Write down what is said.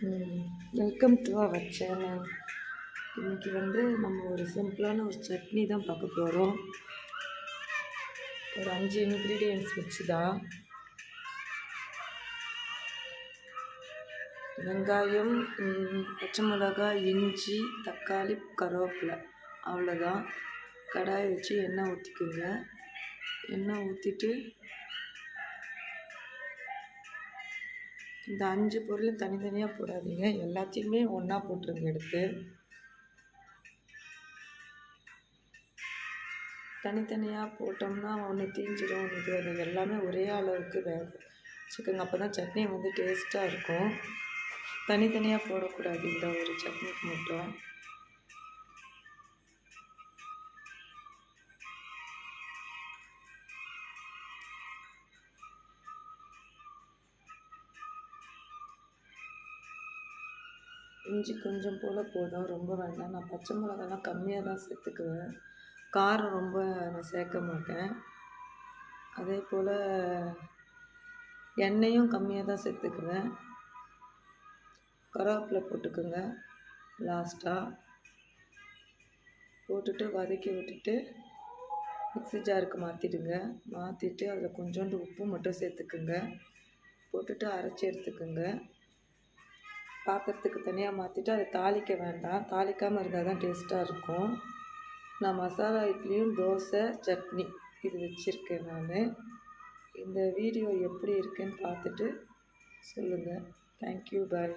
Welcome to our channel. இன்றைக்கி நம்ம ஒரு சிம்பிளான ஒரு சட்னி தான் பார்க்க போகிறோம். ஒரு 5 இன்க்ரீடியன்ட்ஸ் வச்சு தான். வெங்காயம், பச்சை மிளகாய், இஞ்சி, தக்காளி, கருவேப்பிலை, அவ்வளோதான். கடாயை வச்சு எண்ணெய் ஊற்றிக்குங்க. எண்ணெய் ஊற்றிட்டு இந்த 5 பொருளும் தனித்தனியாக போடாதீங்க, எல்லாத்தையுமே ஒன்றா போட்டுருங்க. எடுத்து தனித்தனியாக போட்டோம்னா ஒன்று தீஞ்சிடும், ஒன்று அது எல்லாமே ஒரே அளவுக்கு வேக வச்சுக்கோங்க. அப்போ தான் சட்னி டேஸ்ட்டாக இருக்கும். தனித்தனியாக போடக்கூடாது இந்த ஒரு சட்னிக்கு மட்டும். இஞ்சி கொஞ்சம் போல் போதும், ரொம்ப வேண்டாம். நான் பச்சை மிளகாலாம் கம்மியாக தான் சேர்த்துக்குவேன். காரம் ரொம்ப நான் சேர்க்க மாட்டேன். அதே போல் எண்ணெயும் கம்மியாக தான் சேர்த்துக்குவேன். கருவேப்பிலை போட்டுக்குங்க லாஸ்ட்டாக. போட்டுட்டு வதக்கி விட்டுட்டு மிக்ஸி ஜாருக்கு மாற்றிடுங்க. மாற்றிட்டு அதில் கொஞ்சோண்டு உப்பு மட்டும் சேர்த்துக்குங்க. போட்டுட்டு அரைச்சி எடுத்துக்குங்க. பாத்திரத்துக்கு தனியாக மாற்றிட்டு அதை தாளிக்க வேண்டாம். தாளிக்காமல் இருந்தால் தான் டேஸ்ட்டாக இருக்கும். நான் மசாலா இட்லியும் தோசை சட்னி இது வச்சுருக்கேன் நான். இந்த வீடியோ எப்படி இருக்குன்னு பார்த்துட்டு சொல்லுங்கள். தேங்க்யூ, பாய்.